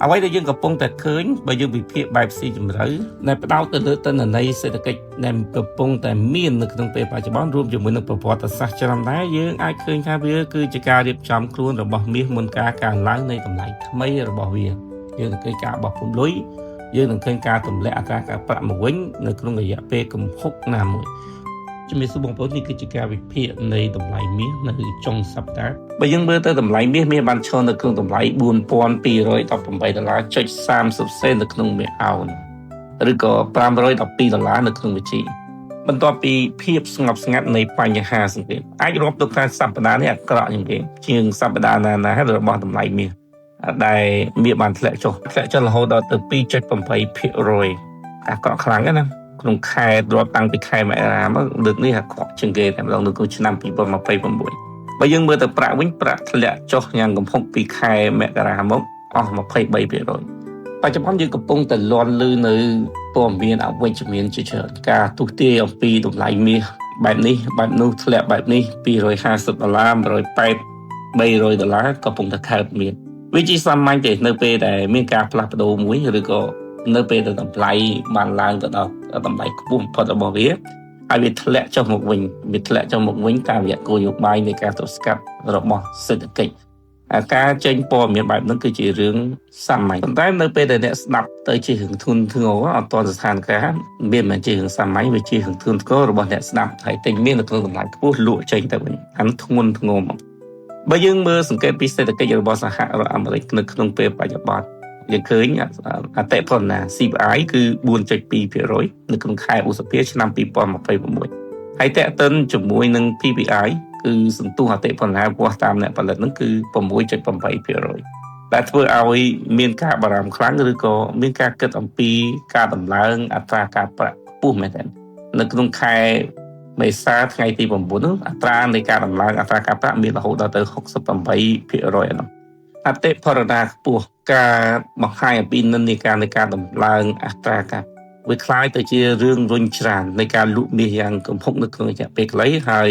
អ្វីដែលយើងកំពុងតែឃើញបើយើងវិភាគបែបស៊ីជម្រៅដែលផ្ដោតទៅលើទិន្នន័យសេដ្ឋកិច្ចដែលកំពុងតែមាននៅក្នុងពេលបច្ចុប្បន្នរួមជាមួយនឹងប្រវត្តិសាស្ត្រច្រើនដែរយើងអាចឃើញថាវាគឺជាការរៀបចំខ្លួនរបស់មាសមុនការកើនឡើងនៃតម្លៃថ្មីរបស់វាយើងនឹងឃើញការបោះពុម្ពលុយយើងនឹងឃើញការទម្លាក់អត្រាការប្រាក់មកវិញនៅក្នុងរយៈពេលកំហុកណាមួយជំរាបសួរបងប្អូននេះគឺជាការវិភាគនៃតម្លៃមាសនៅចុងសប្តាហ៍បើយើងមើលទៅតម្លៃមាសបានឈរនៅក្នុងតម្លៃ$4,218.30 សេននៅក្នុងមួយអោនឬក៏$512នៅក្នុងវិជីបន្ទាប់ពីភាពស្ងប់ស្ងាត់នៃបញ្ហាសង្គ្រាមអាចរាប់ទុកថាសប្តាហ៍នេះអាក្រក់ជាងសប្តាហ៍ណារបស់តម្លៃមាសដែលមាសបានធ្លាក់ចុះរហូតដល់ទៅ 2.8% អាក្រក់ខ្លាំងណាស់ក្នុងខែរាប់តាំងពីខែមករាមកលើកនេះអាក្រក់ជាងគេតែម្ដងនៅក្នុងឆ្នាំ2029បើយើងមើលទៅប្រាក់វិញប្រាក់ធ្លាក់ចុះយ៉ាងគំហុកពីខែមករាមកអស់ 23% បច្ចុប្បន្នយើងកំពុងតែលាន់ឮនៅព័ត៌មានអវិជ្ជមានជាច្រើនការទុះទាយអំពីតម្លៃមាសបែបនេះបែបនោះធ្លាក់បែបនេះ$250 $180 $300កំពុងតែកើតមានវាជាសាមញ្ញទេនៅពេលដែលមានការផ្លាស់ប្ដូរមួយឬក៏នៅពេលដែលតម្លៃបានឡើងទៅដល់តម្លៃខ្ពស់បំផុតរបស់វាហើយវាធ្លាក់ចុះមកវិញតាមរយៈគោលនយោបាយនៃការទប់ស្កាត់របស់សេដ្ឋកិច្ចការចេញព័ត៌មានបែបហ្នឹងគឺជារឿងសាមញ្ញប៉ុន្តែនៅពេលដែលអ្នកស្ដាប់ទៅជារឿងធ្ងន់ធ្ងរអត់ទាន់ស្ថានភាពមានមិនជារឿងសាមញ្ញវាជារឿងធ្ងន់ធ្ងររបស់អ្នកស្ដាប់ហើយទិញមាននៅក្នុងតម្លៃខ្ពស់លក់ចេញទៅវិញអានោះធ្ងន់ធ្ងរមកបើយើងមើលសង្កេតពីសេដ្ឋកិច្ចរបស់សហរដ្ឋអាមេរិកនៅក្នុងពេលបច្ចុប្បន្នយើងឃើញអតិផរណា CPI គឺ 4.2% នៅក្នុងខែឧសភាឆ្នាំ2026ហើយតេតិនជាមួយនឹង PPI គឺសន្ទុះអតិផរណាវាស់តាមអ្នកផលិតហ្នឹងគឺ 6.8% ដែលធ្វើឲ្យមានការបារម្ភខ្លាំងឬក៏មានការគិតអំពីការដំឡើងអត្រាការប្រាក់ខ្ពស់មែនទែននៅក្នុងខែមេសាថ្ងៃទី9នោះអត្រានៃការដំឡើងអត្រាការប្រាក់មានរហូតដល់ទៅ 68% ហ្នឹងអតិផរណាខ្ពស់ការបង្ហាញអំពីនិន្នាការនៃការដំឡើងអត្រាការវាคล้ายទៅជារឿងរុញច្រាននៃការលក់មាសយ៉ាងគំហុកនៅក្នុងរយៈពេលខ្លីហើយ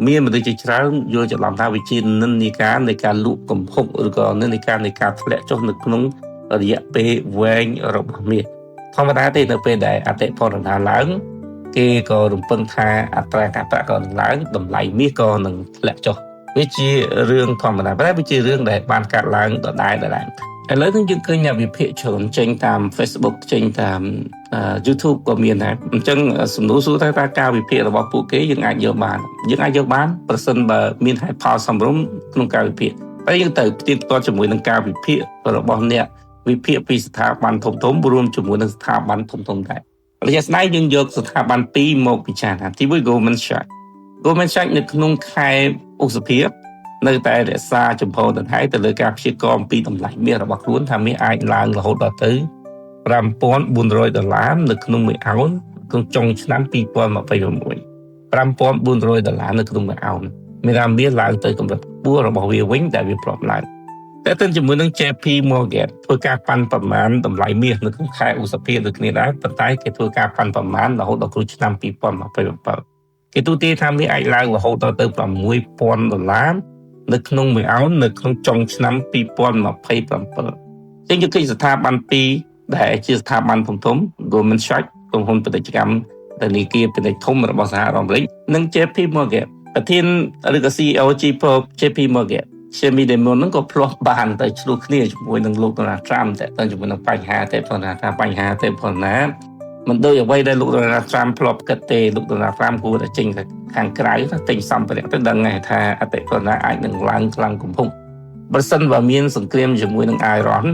មានមនុស្សជាច្រើនយល់ច្រឡំថាវាជានិន្នាការនៃការលក់គំហុកឬក៏និន្នាការនៃការធ្លាក់ចុះនៅក្នុងរយៈពេលវែងរបស់មាសធម្មតាទេនៅពេលដែលអតិផរណាឡើងគេក៏រំពឹងថាអត្រាការប្រាក់ក៏នឹងឡើងតម្លៃមាសក៏នឹងធ្លាក់ចុះវាជារឿងធម្មតាតែវាជារឿងដែលបានកាត់ឡើងដដែលឥឡូវនេះយើងឃើញអ្នកវិភាគច្រើនចេញតាម Facebook ចេញតាម YouTube ក៏មានដែរអញ្ចឹងសំណួរសួរថាតើការវិភាគរបស់ពួកគេយើងអាចយកបានប្រសិនបើមានហេតុផលសមរម្យក្នុងការវិភាគតែយើងទៅផ្ទៀងផ្ទាត់ជាមួយនឹងការវិភាគរបស់អ្នកវិភាគពីស្ថាប័នធំៗរួមជាមួយនឹងស្ថាប័នធំៗដែររយៈស្ដីយើងយកស្ថាប័ន2មកពិចារណាទី1 Goldman Sachs នៅក្នុងខែឧសភានៅតែរក្សាចំហដង្ហែទៅលើការព្យាករណ៍អំពីតម្លៃមាសរបស់ខ្លួនថាមាសអាចឡើងរហូតដល់ទៅ$5,400នៅក្នុងមួយអោនក្នុងចុងឆ្នាំ2026 $5,400នៅក្នុងមួយអោនមានថាមាសឡើងទៅកម្រិតខ្ពស់របស់វាវិញដែលវាប្រប់ឡើងតែទៅជាមួយនឹង JP Morgan ធ្វើការប៉ាន់ប្រមាណតម្លៃមាសនៅក្នុងខែឧសភាដូចគ្នាដែរប៉ុន្តែគេធ្វើការប៉ាន់ប្រមាណរហូតដល់គ្រូឆ្នាំ2027គេទូទាយថាមាសអាចឡើងរហូតដល់ទៅ$6,000នៅក្នុងមួយអោននៅក្នុងចុងឆ្នាំ2027ចឹងយើងឃើញស្ថាប័ន2ដែលជាស្ថាប័នធំ Goldman Sachs ក្រុមហ៊ុនពាណិជ្ជកម្មធនាគារពាណិជ្ជធំរបស់សហរដ្ឋអាមេរិកនិង JP Morgan ប្រធានឬក៏ CEO JP Morgan Jamie Dimon ហ្នឹងក៏ផ្លោះបានទៅឆ្លោះគ្នាជាមួយនឹងលោក Donald Trump តែទៅជាមួយនឹងបញ្ហាទេប៉ុន្តែថាបញ្ហាទេប៉ុន្តែមិនដូចអ្វីដែលលោក Donald Trump ធ្លាប់គិតទេលោក Donald Trump គួរតែចេញខាងក្រៅទិញសម្ភារៈទៅដឹងថាអតិផរណាអាចនឹងឡើងខ្លាំងកំពុងបើសិនបើមានសង្គ្រាមជាមួយនឹងអ៊ីរ៉ាន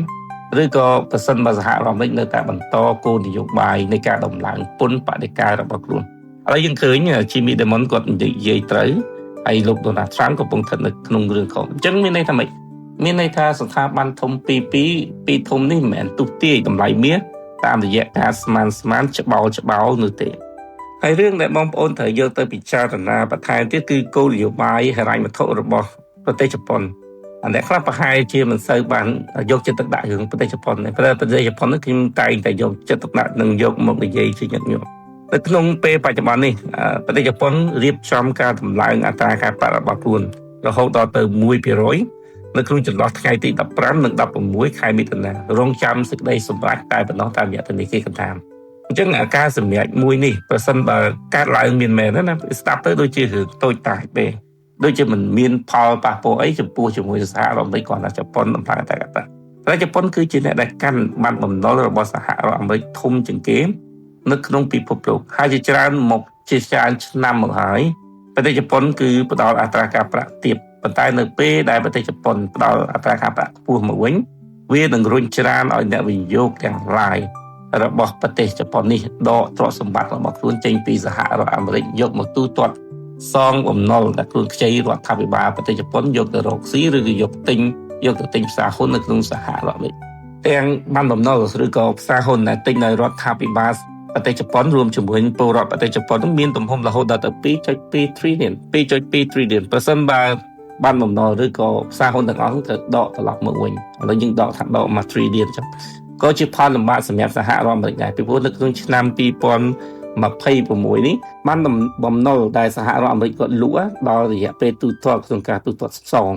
ឬក៏បើសិនបើសហរដ្ឋអាមេរិកនៅតែបន្តគោលនយោបាយនៃការដំឡើងពន្ធបដិការរបស់ខ្លួនហើយយើងឃើញ Jimmy Dimon គាត់និយាយត្រូវហើយលោក Donald Trump កំពុងស្ថិតនៅក្នុងរឿងខុសអញ្ចឹងមានន័យថាម៉េចមានន័យថាស្ថាប័នធំពីរធំនេះមិនមែនទុះទាយតម្លៃមាសតាមរយៈការស្មានច្បោលនោះទេហើយរឿងដែលបងប្អូនត្រូវយកទៅពិចារណាបន្ថែមទៀតគឺគោលនយោបាយហិរញ្ញវត្ថុរបស់ប្រទេសជប៉ុនអ្នកខ្លះប្រហែលជាមិនសូវបានយកចិត្តទុកដាក់រឿងប្រទេសជប៉ុនទេព្រោះប្រទេសជប៉ុនគឺតែងតែយកចិត្តទុកដាក់និងយកមកនិយាយជាញឹកញាប់នៅក្នុងពេលបច្ចុប្បន្ននេះប្រទេសជប៉ុនរៀបចំការតម្លើងអត្រាការប្រាក់របស់ខ្លួនរហូតដល់ទៅ 1% នៅក្នុងចន្លោះថ្ងៃទី15និង16ខែមិថុនារងចាំសេចក្តីសម្រេចតែប៉ុណ្ណោះតាមរយៈធនាគារកណ្ដាលអញ្ចឹងការសម្រេចមួយនេះប្រសិនបើកើតឡើងមានមែនណាស្ដាប់ទៅដូចជារឿងតូចតាចពេកដូចជាមិនមានផលប៉ះពាល់អីចំពោះជាមួយសហរដ្ឋអាមេរិកគាត់ថាជប៉ុនអំផានតែតែជប៉ុនគឺជាអ្នកដែលកាន់បានបំណុលរបស់សហរដ្ឋអាមេរិកធំជាងគេនៅក្នុងពិភពលោកហើយជាច្រើនមកជាច្រើនឆ្នាំមកហើយប្រទេសជប៉ុនគឺផ្ដល់អត្រាការប្រាក់ទាបប៉ុន្តែនៅពេលដែលប្រទេសជប៉ុនផ្ដល់អត្រាការប្រាក់ខ្ពស់មកវិញវានឹងរុញច្រានឲ្យអ្នកវិនិយោគទាំងឡាយរបស់ប្រទេសជប៉ុននេះដកទ្រព្យសម្បត្តិរបស់ខ្លួនចេញពីសហរដ្ឋអាមេរិកយកមកទូទាត់សងបំណុលដែលខ្លួនខ្ចីរដ្ឋាភិបាលប្រទេសជប៉ុនយកទៅរកស៊ីឬក៏យកទៅទិញផ្សារហ៊ុននៅក្នុងសហរដ្ឋអាមេរិកទាំងបានបំណុលឬក៏ផ្សារហ៊ុនដែលទិញដោយរដ្ឋាភិបាលប្រទេសជប៉ុនរួមជាមួយពលរដ្ឋប្រទេសជប៉ុនមានទំហំរហូតដល់ទៅ 2.2 trillion ប្រសិនបើបានបំណុលឬក៏ផ្សារហ៊ុនទាំងអស់ត្រូវដកត្រឡប់មកវិញឥឡូវយើងដកមក trillion ចឹងក៏ជាផលលំបាកសម្រាប់សហរដ្ឋអាមេរិកដែរពីព្រោះនៅក្នុងឆ្នាំ2026នេះបានបំណុលដែលសហរដ្ឋអាមេរិកគាត់លក់ដល់រយៈពេលទូទាត់ក្នុងការទូទាត់សង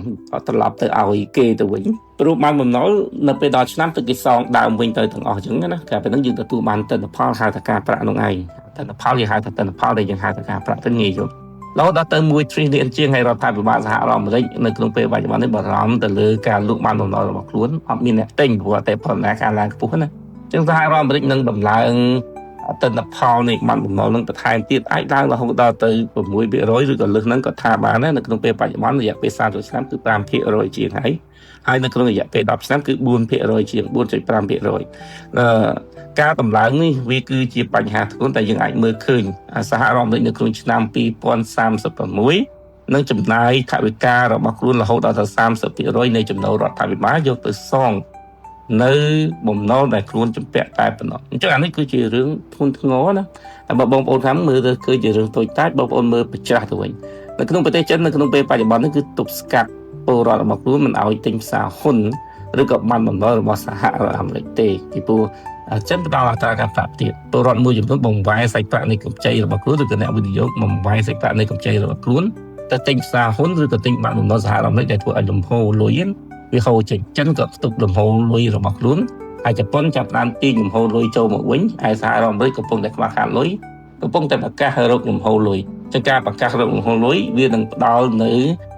ត្រឡប់ទៅឲ្យគេទៅវិញព្រោះបានបំណុលនៅពេលដល់ឆ្នាំទៅគេសងដើមវិញទៅទាំងអស់អញ្ចឹងណាកាលពីហ្នឹងយើងទទួលបានទិន្នផលហៅថាការប្រាក់នោះឯងទិន្នផលយើងហៅថាទិន្នផលដែលយើងហៅថាការប្រាក់ទៅងាយយល់រហូតដល់ទៅ1 trillion ជាងហើយរដ្ឋាភិបាលសហរដ្ឋអាមេរិកនៅក្នុងពេលបច្ចុប្បន្ននេះបារម្ភទៅលើការលក់បានបំណុលរបស់ខ្លួនអត់មានអ្នកទិញព្រោះតែផលណាការឡើងខ្ពស់ណាអញ្ចឹងសហរដ្ឋអាមេរិកនឹងដំឡើងទិន្នផលនៃបានបំណុលនឹងបន្ថែមទៀតអាចឡើងរហូតដល់ទៅ6%ឬក៏លើសហ្នឹងក៏ថាបានដែរនៅក្នុងពេលបច្ចុប្បន្នរយៈពេល30ឆ្នាំគឺ 5% ជាងហើយនៅក្នុងរយៈពេល10ឆ្នាំគឺ 4% ជាង 4.5%ការតម្លើងនេះវាគឺជាបញ្ហាធ្ងន់តែយើងអាចមើលឃើញសហរដ្ឋអាមេរិកនៅក្នុងឆ្នាំ2036នឹងចំណាយថវិការបស់ខ្លួនរហូតដល់ទៅ 30% នៃចំណូលរដ្ឋាភិបាលយកទៅសងនៅបំណុលដែលខ្លួនជំពាក់តែប៉ុណ្ណោះអញ្ចឹងអានេះគឺជារឿងធ្ងន់ធ្ងរណាតែបើបងប្អូនថាមើលទៅគឺជារឿងតូចតាចបងប្អូនមើលប្រច្រាស់ទៅវិញនៅក្នុងប្រទេសចិននៅក្នុងពេលបច្ចុប្បន្ននេះគឺទប់ស្កាត់ពលរដ្ឋរបស់ខ្លួនមិនឲ្យទិញផ្សារហ៊ុនឬក៏បានបំណុលរបស់សហរដ្ឋអាមេរិកទេពីព្រោះចិនផ្ដល់អត្រាការប្រាក់ទាបពលរដ្ឋមួយចំនួនបំវាយសាច់ប្រាក់នៃកម្ចីរបស់ខ្លួនឬក៏អ្នកវិនិយោគបំវាយសាច់ប្រាក់នៃកម្ចីរបស់ខ្លួនទៅទិញផ្សារហ៊ុនឬក៏ទិញបានបំណុលសហរដ្ឋអាមេរិកដែលធ្វើឲ្យលំហូរលុយវាហូរចេញចិនក៏ផ្ទុកលំហូរលុយរបស់ខ្លួនហើយជប៉ុនចាប់ផ្ដើមទាញលំហូរលុយចូលមកវិញហើយសហរដ្ឋអាមេរិកកំពុងតែខ្វះខាតលុយកំពុងតែប្រកាសរកលំហូរលុយចឹងការប្រកាសរកលំហូរលុយវានឹងផ្ដល់នៅ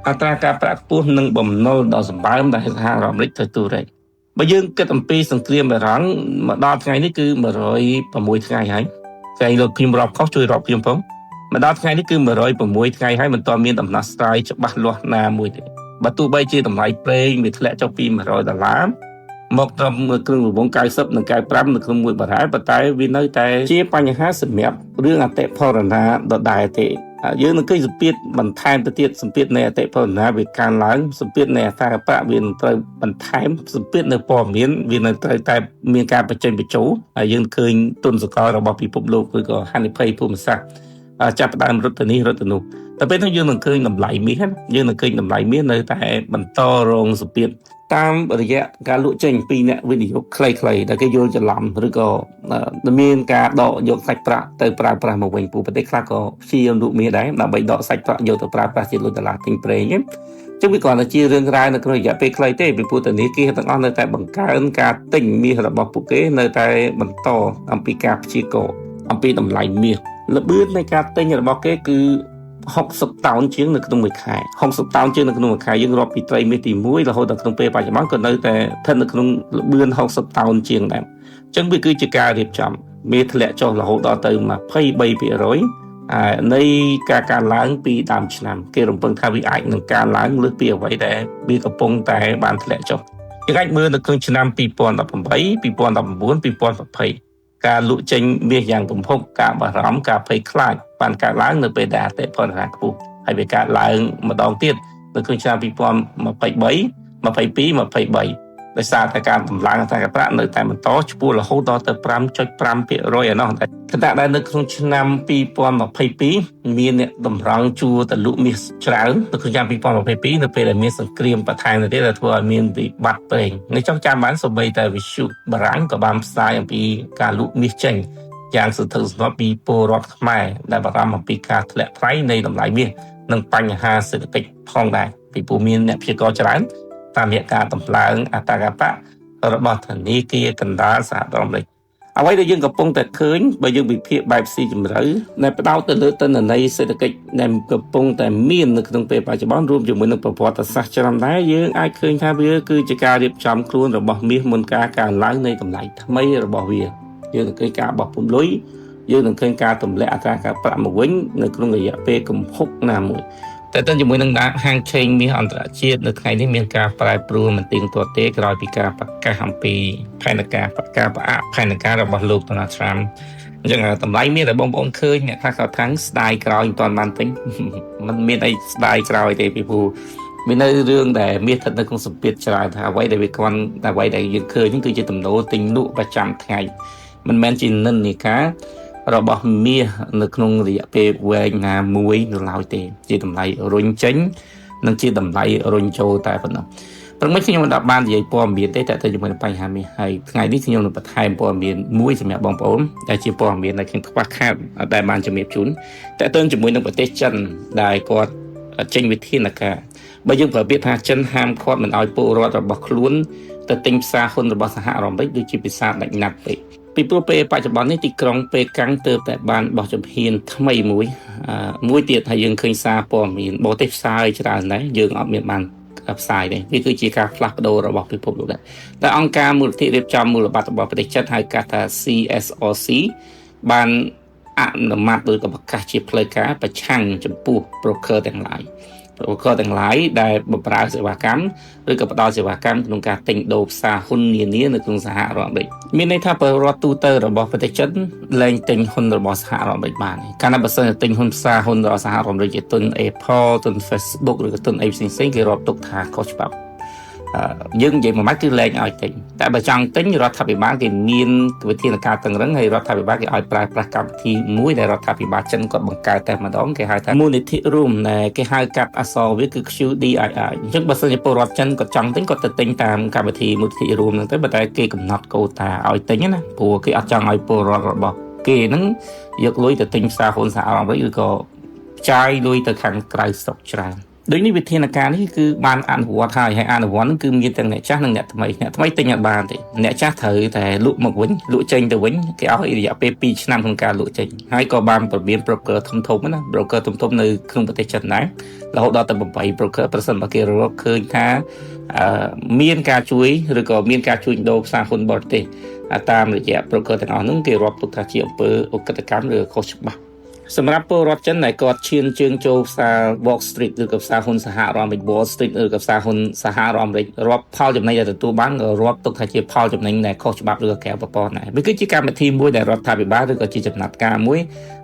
អត្រាការប្រាក់ខ្ពស់និងបំណុលដ៏សម្បើមដែលសហរដ្ឋអាមេរិកទទួលរែកបើយើងគិតអំពីសង្គ្រាមបារាំងមកដល់ថ្ងៃនេះគឺ106ថ្ងៃហើយថ្ងៃលោកខ្ញុំរាប់ខុសជួយរាប់ខ្ញុំផងមកដល់ថ្ងៃនេះគឺ106ថ្ងៃហើយមិនទាន់មានដំណោះស្រាយច្បាស់លាស់ណាមួយទេបើទោះបីជាតម្លៃប្រេងវាធ្លាក់ចុះពី$100មកត្រឹមគ្រឿងរង្វង់90និង95នៅក្នុងមួយបារ៉ែលប៉ុន្តែវានៅតែជាបញ្ហាសម្រាប់រឿងអតិផរណាដដែលទេយើងនឹងឃើញសម្ពាធបន្ថែមទៅទៀតសម្ពាធនៃអតិផរណាវាកើនឡើងសម្ពាធនៃអត្រាប្រាក់វានឹងត្រូវបន្ថែមសម្ពាធនៅព័ត៌មានវានៅត្រូវតែមានការបញ្ចេញបញ្ចូលហើយយើងឃើញទុនសកលរបស់ពិភពលោកឬក៏ហានិភ័យភូមិសាស្ត្រចាប់ផ្ដើមរត់ទៅនេះរត់ទៅនោះតែពេលនោះយើងនឹងឃើញតម្លៃមាសយើងនឹងឃើញតម្លៃមាសនៅតែបន្តរងសម្ពាធតាមរយៈការលក់ចេញពីអ្នកវិនិយោគខ្លីៗដែលគេយល់ច្រឡំឬក៏មានការដកយកសាច់ប្រាក់ទៅប្រើប្រាស់មកវិញប្រទេសខ្លះក៏ព្យាយាមលក់មាសដែរដើម្បីដកសាច់ប្រាក់យកទៅប្រើប្រាស់ជាលុយដុល្លារទិញប្រេងចឹងវាគ្រាន់តែជារឿងរ៉ាវនៅក្នុងរយៈពេលខ្លីទេពីព្រោះធនាគារទាំងអស់នៅតែបង្កើនការទិញមាសរបស់ពួកគេនៅតែបន្តអំពីការព្យាករណ៍អំពីតម្លៃមាសល្បឿននៃការទិញរបស់គេគឺ60តោនជាងនៅក្នុងមួយខែ60តោនជាងនៅក្នុងមួយខែយើងរាប់ពីត្រីមាសទី1រហូតដល់ក្នុងពេលបច្ចុប្បន្នក៏នៅតែស្ថិតនៅក្នុងល្បឿន60តោនជាងដែរអញ្ចឹងវាគឺជាការរៀបចំមាសធ្លាក់ចុះរហូតដល់ទៅ23%នៃការកើនឡើងពីដើមឆ្នាំគេរំពឹងថាវាអាចនឹងកើនឡើងលើសពីអ្វីដែលវាកំពុងតែបានធ្លាក់ចុះយើងអាចមើលនៅក្នុងឆ្នាំ2018 2019 2020ការលក់ចេញមាសយ៉ាងគំហុកការបារម្ភការភ័យខ្លាចបានកើតឡើងនៅពេលដែលអតិផរណាខ្ពស់ហើយវាកើតឡើងម្ដងទៀតនៅក្នុងឆ្នាំ2023 22 23ដោយសារតែការតម្លើងអត្រាការប្រាក់នៅតែបន្តឆ្ពោះរហូតដល់ទៅ 5.5% ឯណោះតែខណៈដែលនៅក្នុងឆ្នាំ2022មានអ្នកតម្រង់ជួរទៅលក់មាសច្រើននៅក្នុងឆ្នាំ2022នៅពេលដែលមានសង្គ្រាមបន្ថែមទៅទៀតដែលធ្វើឲ្យមានវិបត្តិប្រេងនេះចង់ចាំបានសូម្បីតែវិទ្យុបារាំងក៏បានផ្សាយអំពីការលក់មាសចេញយ៉ាងសន្ធឹកសន្ធាប់ពីពលរដ្ឋខ្មែរដែលបារម្ភអំពីការធ្លាក់ថ្លៃនៃតម្លៃមាសនិងបញ្ហាសេដ្ឋកិច្ចផងដែរពីព្រោះមានអ្នកព្យាករណ៍ច្រើន តាមរយៈការតម្លើងអត្តកបៈរបស់ធនាគារកណ្ដាលសហរដ្ឋអាមេរិកអ្វីដែលយើងកំពុងតែឃើញបើយើងវិភាគបែបស៊ីជម្រៅដែលផ្ដោតទៅលើទិន្នន័យសេដ្ឋកិច្ចដែលកំពុងតែមាននៅក្នុងពេលបច្ចុប្បន្នរួមជាមួយនឹងប្រវត្តិសាស្ត្រច្រើនដែរយើងអាចឃើញថាវាគឺជាការរៀបចំខ្លួនរបស់មាសមុនការកើនឡើងនៃតម្លៃថ្មីរបស់វាយើងនឹងឃើញការបោះពុំលុយយើងនឹងឃើញការទម្លាក់អត្រាការប្រាក់មកវិញនៅក្នុងរយៈពេលគំហុកណាមួយតែទៅជាមួយនឹងហាងឆេងមាសអន្តរជាតិនៅថ្ងៃនេះមានការប្រែប្រួលមិនទៀងទាត់ទេក្រោយពីការប្រកាសអំពីផែនការផែនការរបស់លោក Donald Trump អញ្ចឹងតម្លៃមាសដែលបងប្អូនឃើញអ្នកខ្លះក៏ថាំងស្ដាយក្រោយមិនទាន់បានទិញมันមានអីស្ដាយក្រោយទេពីព្រោះមាននៅរឿងដែលមាសស្ថិតនៅក្នុងសម្ពាធច្រើនថាអ្វីដែលវាគ្រាន់តែអ្វីដែលយើងឃើញហ្នឹងគឺជាទំនោរទិញលក់ប្រចាំថ្ងៃមិនមែនជានិន្នាការរបស់មាសនៅក្នុងរយៈពេលវែងណាមួយនៅឡើយទេជាតម្លៃរុញចេញនិងជាតម្លៃរុញចូលតែប៉ុណ្ណោះព្រមខ្ញុំមិនបាននិយាយព័ត៌មានទេតែទៅជាមួយនឹងបញ្ហាមាសហើយថ្ងៃនេះខ្ញុំនឹងបន្ថែមព័ត៌មានមួយសម្រាប់បងប្អូនដែលជាព័ត៌មានដែលខ្ញុំខ្វះខាតដែលបានជំរាបជូនតែទៅជាមួយនឹងប្រទេសចិនដែលគាត់ចេញវិធានការបើយើងប្រើពាក្យថាចិនហាមឃាត់មិនឲ្យពលរដ្ឋរបស់ខ្លួនទៅទិញផ្សារហ៊ុនរបស់សហរដ្ឋអាមេរិកដូចជាភាសាដាច់ណាត់ពេកពីព្រោះពេលបច្ចុប្បន្ននេះទីក្រុងពេកាំងទើបតែបានបោះជំហានថ្មីមួយទៀតហើយយើងឃើញសារព័ត៌មានបរទេសផ្សាយច្រើនដែរយើងអត់មានបានផ្សាយទេវាគឺជាការផ្លាស់ប្ដូររបស់ពិភពលោកដែរតែអង្គការមូលនិធិរៀបចំមូលបត្ររបស់ប្រទេសចិនហៅកាត់ថា CSRC បានអនុម័តដោយក៏ប្រកាសជាផ្លូវការប្រឆាំងចំពោះ broker ទាំងឡាយដែលបម្រើសេវាកម្មឬក៏ផ្ដល់សេវាកម្មក្នុងការទិញដូរផ្សារហ៊ុននានានៅក្នុងសហរដ្ឋអាមេរិកមានន័យថាពលរដ្ឋទូទៅរបស់ប្រទេសចិនលែងទិញហ៊ុនរបស់សហរដ្ឋអាមេរិកបានកាលណាបើសិនតែទិញហ៊ុនផ្សារហ៊ុនរបស់សហរដ្ឋអាមេរិកជាទុន Apple ទុន Facebook ឬក៏ទុនអីផ្សេងៗគេរាប់ទុកថាខុសច្បាប់យើងនិយាយមួយម៉ាត់គឺលែងឲ្យទិញតែបើចង់ទិញរដ្ឋាភិបាលគេមានវិធានការតឹងរឹងហើយរដ្ឋាភិបាលគេឲ្យប្រើប្រាស់កម្មវិធីមួយដែលរដ្ឋាភិបាលចិនគាត់បង្កើតតែម្ដងគេហៅថាមូលនិធិរួមដែលគេហៅកាត់អក្សរវាគឺ QDII អញ្ចឹងបើសិនជាពលរដ្ឋចិនគាត់ចង់ទិញគាត់ទៅទិញតាមកម្មវិធីមូលនិធិរួមហ្នឹងទៅប៉ុន្តែគេកំណត់កូតាឲ្យទិញណាព្រោះគេអត់ចង់ឲ្យពលរដ្ឋរបស់គេហ្នឹងយកលុយទៅទិញផ្សារហ៊ុនសហរដ្ឋអាមេរិកឬក៏ចាយលុយទៅខាងក្រៅស្រុកច្រើនដូចនេះវិធានការនេះគឺបានអនុវត្តហើយអនុវត្តនឹងគឺមានទាំងអ្នកចាស់និងអ្នកថ្មីទិញអត់បានទេអ្នកចាស់ត្រូវតែលក់មកវិញលក់ចេញទៅវិញគេឲ្យរយៈពេល2ឆ្នាំក្នុងការលក់ចេញហើយក៏បានប្រមាន broker ធំណា broker ធំនៅក្នុងប្រទេសចិនដែររហូតដល់ទៅ8 broker ប្រសិនបើគេរកឃើញថាមានការជួយឬក៏មានការជួញដូរផ្សារហ៊ុនបរទេសតាមរយៈ broker ទាំងអស់នោះគេរាប់ទុកថាជាអំពើឧក្រិដ្ឋកម្មឬខុសច្បាប់សម្រាប់ពលរដ្ឋចិនដែលគាត់ឈានជើងចូលផ្សារ Wall Street ឬក៏ផ្សារហ៊ុនសហរដ្ឋអាមេរិក Wall Street ឬក៏ផ្សារហ៊ុនសហរដ្ឋអាមេរិករាប់ផលចំណេញដែលទទួលបានក៏រាប់ទុកថាជាផលចំណេញដែលខុសច្បាប់ឬក៏ក្រៅប្រព័ន្ធដែរវាគឺជាកម្មវិធីមួយដែលរដ្ឋាភិបាលឬក៏ជាចំណាត់ការមួយ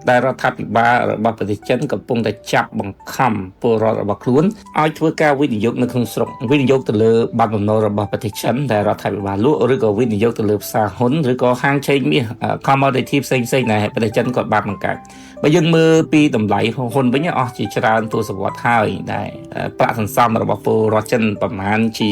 ដែលរដ្ឋាភិបាលរបស់ប្រទេសចិនកំពុងតែចាប់បង្ខំពលរដ្ឋរបស់ខ្លួនឲ្យធ្វើការវិនិយោគនៅក្នុងស្រុកវិនិយោគទៅលើបាត់បំណុលរបស់ប្រទេសចិនដែលរដ្ឋាភិបាលលក់ឬក៏វិនិយោគទៅលើផ្សារហ៊ុនឬក៏ហាងឆេងមាស commodity ផ្សេងៗដែលប្រទេសចិនគាត់បានបង្កើតបើយើងមើលពីតម្លៃហ៊ុនវិញអស់ជាច្រើនទសវត្សរ៍ហើយដែលប្រាក់សន្សំរបស់ពលរដ្ឋចិនប្រមាណជា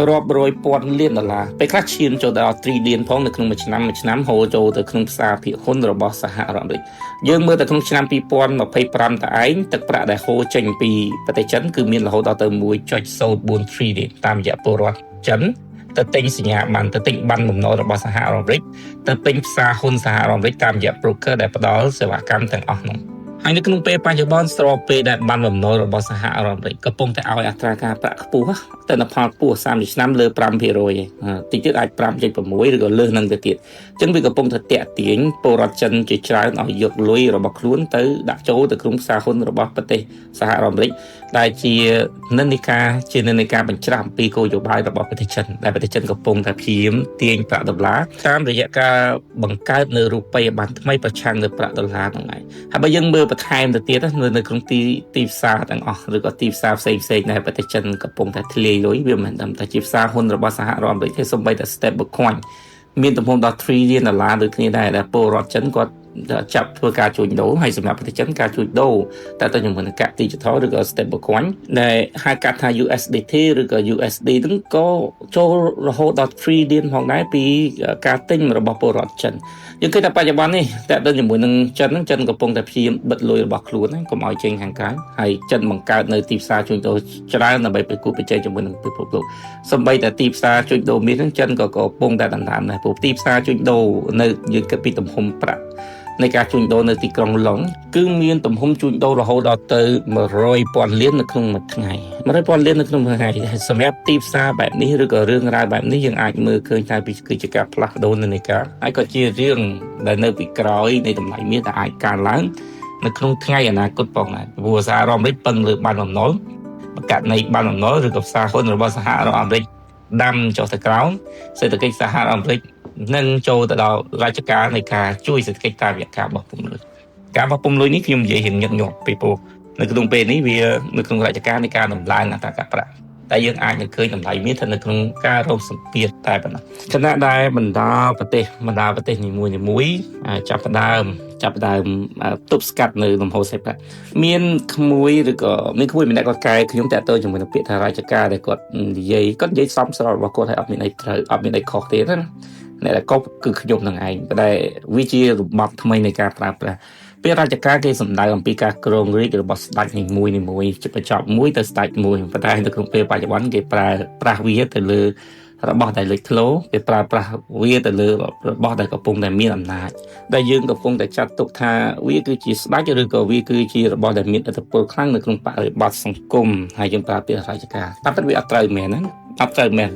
រាប់រយពាន់លានដុល្លារពេលខ្លះឈានចូលដល់ trillion ផងនៅក្នុងមួយឆ្នាំហូរចូលទៅក្នុងផ្សារភាគហ៊ុនរបស់សហរដ្ឋអាមេរិកយើងមើលទៅក្នុងឆ្នាំ2025តឯងទឹកប្រាក់ដែលហូរចេញពីប្រទេសចិនគឺមានរហូតដល់ទៅ 1.04 trillion តាមរយៈពលរដ្ឋចិនទៅទិញសញ្ញាប័ណ្ណទៅទិញប័ណ្ណបំណុលរបស់សហរដ្ឋអាមេរិកទៅទិញផ្សារហ៊ុនសហរដ្ឋអាមេរិកតាមរយៈ broker ដែលផ្ដល់សេវាកម្មទាំងអស់នោះហើយនៅក្នុងពេលបច្ចុប្បន្នស្របពេលដែលប័ណ្ណបំណុលរបស់សហរដ្ឋអាមេរិកកំពុងតែឲ្យអត្រាការប្រាក់ខ្ពស់ទិន្នផលខ្ពស់30ឆ្នាំលើ 5% តិចទៀតអាច 5.6 ឬក៏លើសនឹងទៅទៀតអញ្ចឹងវាកំពុងតែតាក់ទាញពលរដ្ឋចិនជាច្រើនឲ្យយកលុយរបស់ខ្លួនទៅដាក់ចូលទៅក្នុងផ្សារហ៊ុនរបស់ប្រទេសសហរដ្ឋអាមេរិកដែលជានិន្នាការបញ្ច្រាស់អំពីគោលនយោបាយរបស់ប្រទេសចិនដែលប្រទេសចិនកំពុងតែព្យាយាមទាញប្រាក់ដុល្លារតាមរយៈការបង្កើតនៅរូបិយប័ណ្ណថ្មីប្រឆាំងនឹងប្រាក់ដុល្លារហ្នឹងហើយបើយើងមើលបន្ថែមទៅទៀតនៅក្នុងទីផ្សារទាំងអស់ឬក៏ទីផ្សារផ្សេងៗដែលប្រទេសចិនកំពុងតែធ្លាយលុយវាមិនមែនតែជាផ្សារហ៊ុនរបស់សហរដ្ឋអាមេរិកទេសូម្បីតែ stable coin មានទំហំដល់ $3 trillionដូចគ្នាដែរដែលពលរដ្ឋចិនគាត់ ចាប់ធ្វើការជួញដូរហើយសម្រាប់ប្រទេសចិនការជួញដូរតែទៅជាមួយនឹងកាក់ digital ឬក៏ stable coin ដែលហៅកាត់ថា USDT ឬក៏ USD ហ្នឹងក៏ចូលរហូតដល់ trillion ផងដែរពីការទិញរបស់ពលរដ្ឋចិនយើងឃើញថាបច្ចុប្បន្ននេះតែទៅជាមួយនឹងចិនហ្នឹងចិនកំពុងតែព្យាយាមបិទលុយរបស់ខ្លួនកុំឲ្យចេញខាងក្រៅហើយចិនបង្កើតនៅទីផ្សារជួញដូរច្រើនដើម្បីប្រកួតប្រជែងជាមួយនឹងពិភពលោកសម្បីតែទីផ្សារជួញដូរមាសហ្នឹងចិនក៏កំពុងតែដណ្ដើមដែរព្រោះទីផ្សារជួញដូរនៅយើងគិតពីទំហំប្រាក់នៃការជួញដូរនៅទីក្រុងឡុងគឺមានទំហំជួញដូររហូតដល់ទៅ100,000 លាននៅក្នុងមួយថ្ងៃ100,000 លាននៅក្នុងមួយថ្ងៃសម្រាប់ទីផ្សារបែបនេះឬក៏រឿងរ៉ាវបែបនេះយើងអាចមើលឃើញថាគឺជាការផ្លាស់ប្ដូរនៃការហើយក៏ជារឿងដែលនៅពីក្រោយនៃតម្លៃមាសដែលអាចកើនឡើងនៅក្នុងថ្ងៃអនាគតផងដែរព្រោះសហរដ្ឋអាមេរិកពឹងលើបានបំណុលប្រកាសនៃបានបំណុលឬក៏ផ្សារហ៊ុនរបស់សហរដ្ឋអាមេរិកដាំចុះទៅក្រោមសេដ្ឋកិច្ចសហរដ្ឋអាមេរិកនឹងចូលទៅដល់រជ្ជកាលនៃការជួយសេដ្ឋកិច្ចតាមរយៈការបោះពុម្ពលុយការបោះពុម្ពលុយនេះខ្ញុំនិយាយរៀងញឹកញាប់ពីព្រោះនៅក្នុងពេលនេះវានៅក្នុងរជ្ជកាលនៃការដំឡើងអត្រាកាក់ប្រាក់តែយើងអាចនឹងឃើញតម្លៃមានថានៅក្នុងការរកសម្ពាធតែប៉ុណ្ណោះខណៈដែលបណ្ដាប្រទេសនីមួយៗចាប់ផ្ដើមទប់ស្កាត់នៅលំហូរសេប្រាក់មានក្មួយឬក៏មានក្មួយម្នាក់គាត់កែខ្ញុំតាក់ទងជាមួយនឹងពាក្យថារជ្ជកាលដែលគាត់និយាយសមស្របរបស់គាត់ឲ្យអត់មានអីត្រូវអត់មានអីខុសទេណាអ្នកដែលកុសគឺខ្ញុំនឹងឯងតែវាជារបបថ្មីនៃការប្រើប្រាស់ពេលរជ្ជកាលគេសម្ដៅអំពីការគ្រងរាជ្យរបស់ស្ដេចនីមួយបញ្ចប់មួយទៅស្ដេចមួយប៉ុន្តែនៅក្នុងពេលបច្ចុប្បន្នគេប្រើប្រាស់វាទៅលើរបស់ដែលលេចធ្លោគេប្រើប្រាស់វាទៅលើរបស់ដែលកំពុងតែមានអំណាចដែលយើងកំពុងតែចាត់ទុកថាវាគឺជាស្ដេចឬក៏វាគឺជារបស់ដែលមានឥទ្ធិពលខ្លាំងនៅក្នុងបរិបទសង្គមហើយយើងប្រើពាក្យរជ្ជកាលតែពិតវាអត់ត្រូវមែនណាអត់ត្រូវមែន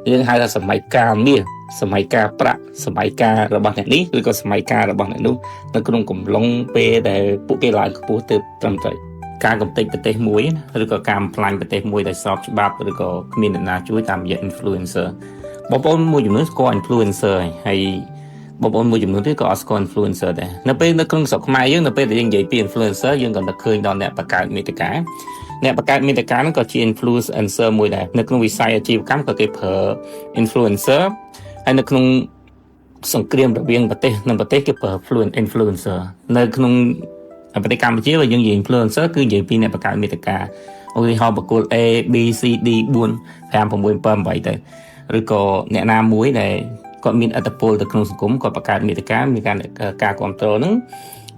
យើងហៅថាសម័យកាលមាសសម័យកាលប្រាក់សម័យកាលរបស់អ្នកនេះឬក៏សម័យកាលរបស់អ្នកនោះនៅក្នុងកំឡុងពេលដែលពួកគេឡើងខ្ពស់ទៅត្រឹមត្រូវការកំទេចប្រទេសមួយឬក៏ការបំផ្លាញប្រទេសមួយដោយស្របច្បាប់ឬក៏គ្មានអ្នកណាជួយតាមរយៈ influencer បងប្អូនមួយចំនួនស្គាល់ influencer ហើយបងប្អូនមួយចំនួនទៀតក៏អត់ស្គាល់ influencer ដែរនៅពេលនៅក្នុងស្រុកខ្មែរយើងនៅពេលដែលយើងនិយាយពី influencer យើងក៏នឹកឃើញដល់អ្នកបង្កើតមាតិកាហ្នឹងក៏ជា influencer មួយដែរនៅក្នុងវិស័យអាជីវកម្មក៏គេប្រើ influencer ហើយនៅក្នុងសង្គ្រាមរវាងប្រទេសនិងប្រទេសគេប្រើ influencer នៅក្នុងប្រទេសកម្ពុជាបើយើងនិយាយ influencer គឺនិយាយពីអ្នកបង្កើតមាតិកាឧទាហរណ៍បកគោល A B C D 4 5 6 7 8ទៅឬក៏អ្នកណាមួយដែលគាត់មានឥទ្ធិពលទៅក្នុងសង្គមគាត់បង្កើតមាតិកាមានការគ្រប់គ្រងហ្នឹង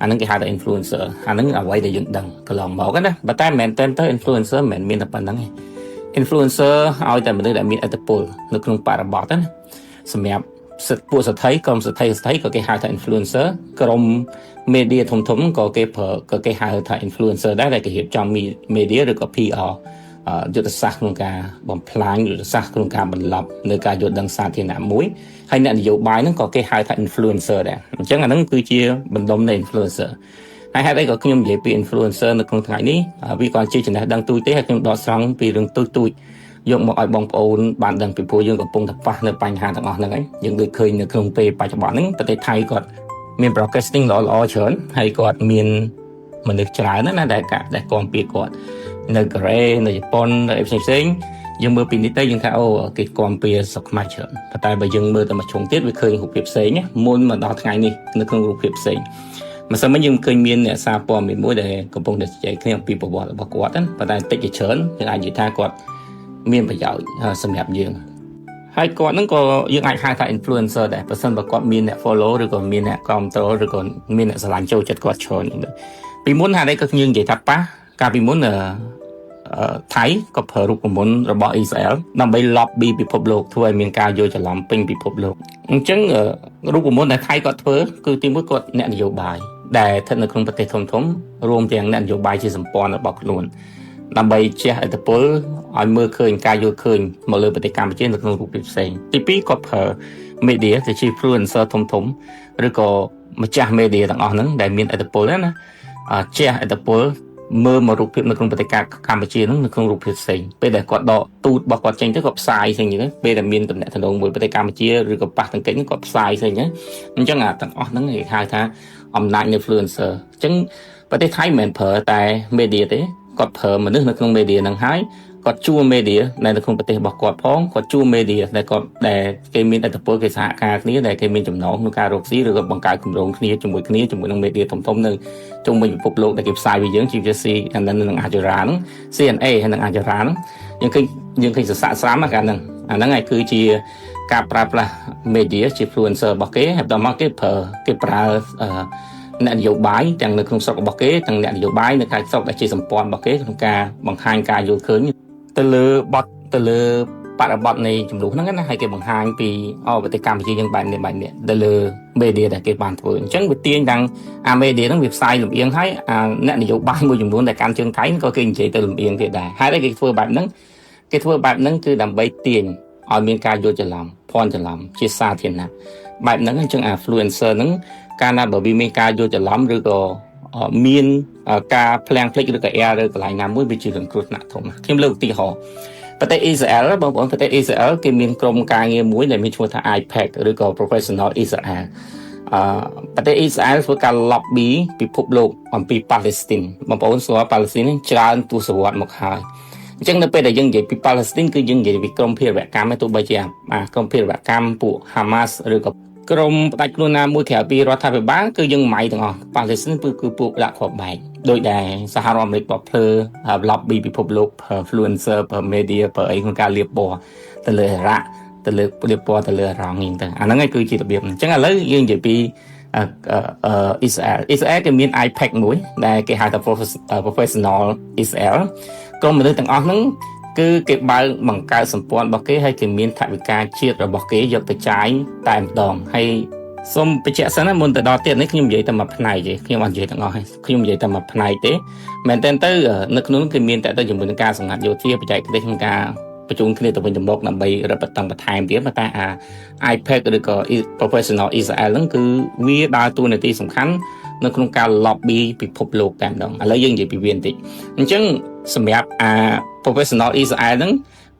អានឹងគេហៅថា influencer អានឹងអ្វីដែលយើងដឹងកន្លងមកណាប៉ុន្តែមិនមែនទៅ influencer មិនមែនមានតែប៉ុណ្្នឹងទេ influencer ឲ្យតែមនុស្សដែលមានឥទ្ធិពលនៅក្នុងបរិបទណាសម្រាប់ពួកស្ត្រីក្រុមស្ត្រីក៏គេហៅថា influencer ក្រុម media ធំក៏គេហៅថា influencer ដែរដែលគេរៀបចំ media ឬក៏ PR យុទ្ធសាស្ត្រក្នុងការបំផ្លាញយុទ្ធសាស្ត្រក្នុងការបន្លប់នៅការយល់ដឹងសាធារណៈមួយហើយអ្នកនយោបាយហ្នឹងក៏គេហៅថា influencer ដែរអញ្ចឹងអាហ្នឹងគឺជាបណ្ដុំនៃ influencer ហើយហេតុអីក៏ខ្ញុំនិយាយពី influencer នៅក្នុងថ្ងៃនេះវាក៏ជាចំណេះដឹងទូចទេហើយខ្ញុំដកស្រង់ពីរឿងទូចយកមកឲ្យបងប្អូនបានដឹងពីព្រោះយើងកំពុងតែប៉ះនៅបញ្ហាទាំងអស់ហ្នឹងហើយយើងដូចឃើញនៅក្នុងពេលបច្ចុប្បន្នហ្នឹងប្រទេសថៃគាត់មាន broadcasting ល្អច្រើនហើយគាត់មានមនុស្សច្រើនណាស់ដែលគាំពៀគាត់នៅកូរ៉េនៅជប៉ុននៅផ្សេងយើងមើលពីនេះទៅយើងថាអូគេគាំពៀស្រុកខ្មែរច្រើនតែបើយើងមើលទៅមួយជ្រុងទៀតវាឃើញរូបភាពផ្សេងមុនមកដល់ថ្ងៃនេះនៅក្នុងរូបភាពផ្សេងម្សិលមិញយើងឃើញមានអ្នកសារព័ត៌មានមួយដែលកំពុងតែជជែកគ្នាអំពីប្រវត្តិរបស់គាត់ណាប៉ុន្តែតិចជាច្រើនយើងអាចនិយាយថាគាត់មានប្រយោជន៍សម្រាប់យើងហើយគាត់ហ្នឹងក៏យើងអាចហៅថា influencer ដែរបើសិនបើគាត់មានអ្នក follow ឬក៏មានអ្នកគ្រប់គ្រងឬក៏មានអ្នកស្រឡាញ់ចូលចិត្តគាត់ច្រើនពីមុនហើយក៏យើងនិយាយថាប៉ះកាលពីមុនថៃក៏ប្រើរូបមន្តរបស់អ៊ីស្រាអែលដើម្បី lobby ពិភពលោកធ្វើឲ្យមានការយល់ច្រឡំពេញពិភពលោកអញ្ចឹងរូបមន្តដែលថៃគាត់ធ្វើគឺទីមួយគាត់អ្នកនយោបាយដែលស្ថិតនៅក្នុងប្រទេសធំរួមទាំងអ្នកនយោបាយជាសម្ព័ន្ធរបស់ខ្លួនដើម្បីជះឥទ្ធិពលឲ្យមើលឃើញការយល់ឃើញមកលើប្រទេសកម្ពុជានៅក្នុងរូបភាពផ្សេងទីពីរគាត់ប្រើ media ទៅជា influencer ធំឬក៏ម្ចាស់ media ទាំងអស់ហ្នឹងដែលមានឥទ្ធិពលណាជះឥទ្ធិពលមើលមករូបភាពនៅក្នុងប្រទេសកម្ពុជាហ្នឹងនៅក្នុងរូបភាពផ្សេងពេលដែលគាត់ដកទូតរបស់គាត់ចេញទៅគាត់ផ្សាយផ្សេងទៅពេលដែលមានតំណែងតំណងមួយប្រទេសកម្ពុជាឬក៏ប៉ះតង្កេតហ្នឹងគាត់ផ្សាយផ្សេងអញ្ចឹងអាទាំងអស់ហ្នឹងគេហៅថាអំណាច influencer អញ្ចឹងប្រទេសថៃមិនមែនប្រើតែ media ទេគាត់ប្រើមនុស្សនៅក្នុង media ហ្នឹងហើយ គាត់ជួមេឌៀនៅក្នុងប្រទេសរបស់គាត់ផងគាត់ជួមេឌៀដែលគាត់ដែលគេមានឥទ្ធិពលគេសហការគ្នាដែលគេមានចំណងក្នុងការរកស៊ីឬក៏បង្កើតគម្រោងគ្នាជាមួយនឹងមេឌៀធំៗនៅជុំវិញពិភពលោកដែលគេផ្សាយពីយើងជាពិសេសនឹងអាចរាហ្នឹង CNA ហើយនឹងអាចរាហ្នឹងយើងឃើញសស័កស្រាមអាហ្នឹងឯងគឺជាការប្រើប្រាស់ media ជា influencer របស់គេហើយដល់មកគេប្រើអ្នកនយោបាយទាំងនៅក្នុងស្រុករបស់គេទាំងអ្នកនយោបាយនៅក្រៅស្រុកដែលជាសម្ព័ន្ធរបស់គេក្នុងការបង្ហាញការយល់ឃើញទៅលើបរិបទនៃចំនួនហ្នឹងណាហើយគេបង្ហាញពីប្រទេសកម្ពុជាយើងបែបនេះទៅលើ media ដែលគេបានធ្វើអញ្ចឹងវាទាញទាំងmedia ហ្នឹងវាផ្សាយលំអៀងហើយអ្នកនយោបាយមួយចំនួនដែលកាន់ជើងថៃក៏គេនិយាយទៅលំអៀងទៀតដែរហើយគេធ្វើបែបហ្នឹងគឺដើម្បីទាញឲ្យមានការយល់ច្រឡំភ័ន្តច្រឡំជាសាធារណៈបែបហ្នឹងអញ្ចឹង influencer ហ្នឹងកាលណាបើវាមានការយល់ច្រឡំឬក៏មានការផ្លាំងភ្លេចឬក៏ error កន្លែងណាមួយវាជារឿងគ្រោះថ្នាក់ធំខ្ញុំលើកឧទាហរណ៍ប្រទេសអ៊ីស្រាអែលបងប្អូនប្រទេសអ៊ីស្រាអែលគេមានក្រុមការងារមួយដែលមានឈ្មោះថា IPAC ឬក៏ Professional Israel ប្រទេសអ៊ីស្រាអែលធ្វើការ lobby ពិភពលោកអំពីប៉ាឡេស្ទីនបងប្អូនស្គាល់ប៉ាឡេស្ទីនច្រើនទសវត្សរ៍មកហើយអញ្ចឹងនៅពេលដែលយើងនិយាយពីប៉ាឡេស្ទីនគឺយើងនិយាយពីក្រុមភេរវកម្មទោះបីជាក្រុមភេរវកម្មពួក Hamas ឬក៏ក្រុមផ្ដាច់ខ្លួនណាមួយក្រៅពីរដ្ឋាភិបាលគឺយើងម៉ៃទាំងអស់ប៉ាឡេស្ទីនគឺពួកដាក់គ្រាប់បែកដោយដែលសហរដ្ឋអាមេរិកបបធ្វើ lobby ពិភពលោក influencer media អីក្នុងការលាបពណ៌ទៅលើអ៊ីរ៉ាក់ទៅលើលាបពណ៌ទៅលើអ៊ីរ៉ង់ហ្នឹងទៅអាហ្នឹងឯងគឺជារបៀបអញ្ចឹងឥឡូវយើងនិយាយពីអ៊ីស្រាអែលគេមាន IPAC មួយដែលគេហៅថា Professional Israel ក្រុមមនុស្សទាំងអស់ហ្នឹងគឺគេបើកបង្កើតសម្ព័ន្ធរបស់គេហើយគេមានថវិកាជាតិរបស់គេយកទៅចាយតែម្ដងហើយសូមបញ្ជាក់សិនណាមុនទៅដល់ទៀតនេះខ្ញុំនិយាយតែមួយផ្នែកទេខ្ញុំអត់និយាយទាំងអស់ទេខ្ញុំនិយាយតែមួយផ្នែកទេមែនតើទៅនៅក្នុងនោះគេមានតែទៅជាមួយនឹងការសម្ងាត់យោធាបច្ចេកទេសក្នុងការបញ្ជូនគ្នាទៅវិញទៅមកដើម្បីរឹតបន្តឹងបន្ថែមទៀតប៉ុន្តែIPAC ឬក៏ Professional Israel ហ្នឹងគឺវាដើរតួនាទីសំខាន់នៅក្នុងការ lobby ពិភពលោកតែម្ដងឥឡូវយើងនិយាយពីវាបន្តិចអញ្ចឹងសម្រាប់Professional Israel ហ្នឹង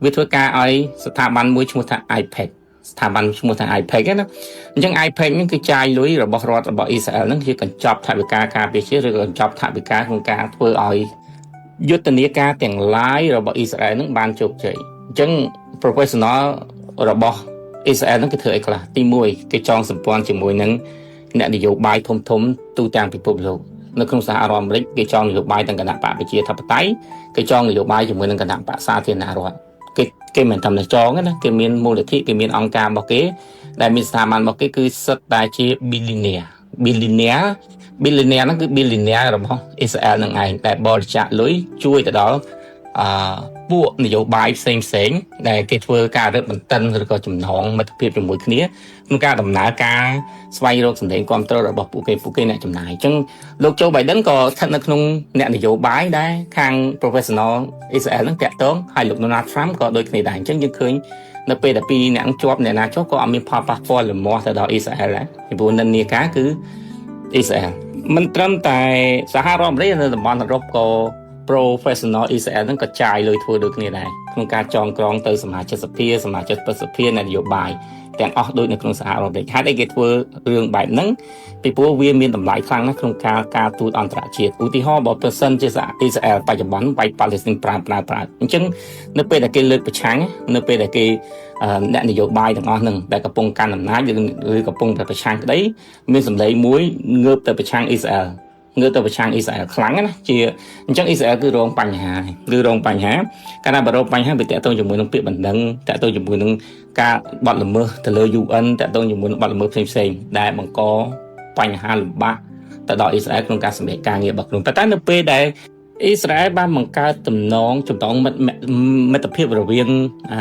វាធ្វើការឲ្យស្ថាប័នមួយឈ្មោះថា IPAC ស្ថាប័នឈ្មោះថា IPAC ណាអញ្ចឹង IPAC ហ្នឹងគឺចាយលុយរបស់រដ្ឋរបស់អ៊ីស្រាអែលហ្នឹងជាកញ្ចប់ថវិកាការពារជាតិឬក៏កញ្ចប់ថវិកាក្នុងការធ្វើឲ្យយុទ្ធនាការទាំងឡាយរបស់អ៊ីស្រាអែលហ្នឹងបានជោគជ័យអញ្ចឹង Professional របស់អ៊ីស្រាអែលហ្នឹងគេធ្វើអីខ្លះទី1គេចងសម្ព័ន្ធជាមួយនឹងអ្នកនយោបាយធំទូទាំងពិភពលោកនៅក្នុងសហរដ្ឋអាមេរិកគេចងនយោបាយទាំងគណៈបកប្រជាធិបតេយ្យគេចងនយោបាយជាមួយនឹងគណៈបកសាធារណរដ្ឋគេមិនតាមតែចងណាគេមានមូលនិធិគេមានអង្គការរបស់គេដែលមានស្ថាប័នរបស់គេគឺសិតតែជា billionaire ហ្នឹងគឺ billionaire របស់អ៊ីស្រាអែលនឹងឯងដែលបរិច្ចាគលុយជួយទៅដល់ពួកនយោបាយផ្សេងដែលគេធ្វើការរឹតបន្តឹងឬក៏ចំណងមិត្តភាពជាមួយគ្នាក្នុងការដំណើរការស្វែងរកសម្លេងគ្រប់គ្រងរបស់ពួកគេអ្នកចំណាយអញ្ចឹងលោកโจ Biden ក៏ស្ថិតនៅក្នុងអ្នកនយោបាយដែរខាង Professional Israel ហ្នឹងតាក់ទងហើយលោក Donald Trump ក៏ដូចគ្នាដែរអញ្ចឹងយើងឃើញនៅពេលដែលពីរអ្នកជាប់អ្នកណាជាប់ក៏អត់មានផលប៉ះពាល់លំមាស់ទៅដល់អ៊ីស្រាអែលដែរពីព្រោះនិន្នាការគឺអ៊ីស្រាអែលមិនត្រឹមតែសហរដ្ឋអាមេរិកនៅតំបន់អឺរ៉ុបក៏Professional Israel ហ្នឹងក៏ចាយលុយធ្វើដូចគ្នាដែរក្នុងការចងក្រងទៅសមាជិកសភាសមាជិកប្រសិទ្ធិនយោបាយទាំងអស់ដូចនៅក្នុងសហរដ្ឋអាមេរិកហេតុអីគេធ្វើរឿងបែបហ្នឹងពីព្រោះវាមានតម្លៃខ្លាំងណាស់ក្នុងការទូតអន្តរជាតិឧទាហរណ៍បើប្រសិនជាអ៊ីស្រាអែលបច្ចុប្បន្នបែកប៉ាឡេស្ទីនប្រើអញ្ចឹងនៅពេលដែលគេលើកប្រឆាំងនៅពេលដែលគេអ្នកនយោបាយទាំងអស់ហ្នឹងដែលកំពុងកាន់អំណាចឬកំពុងតែប្រឆាំងក្តីមានសម្លេងមួយងើបទៅប្រឆាំងអ៊ីស្រាអែលខ្លាំងណាជាអញ្ចឹងអ៊ីស្រាអែលគឺរងបញ្ហាកាលណាបើរងបញ្ហាវាតកតងជាមួយនឹងពាក្យបណ្ដឹងតកតងជាមួយនឹងការបទល្មើសទៅលើ UN តកតងជាមួយនឹងបទល្មើសផ្សេងដែលបង្កបញ្ហាលំបាកទៅដល់អ៊ីស្រាអែលក្នុងការសម្រេចការងាររបស់ខ្លួនប៉ុន្តែនៅពេលដែលអ៊ីស្រាអែលបានបង្កើតចំណងមិត្តភាពរវាង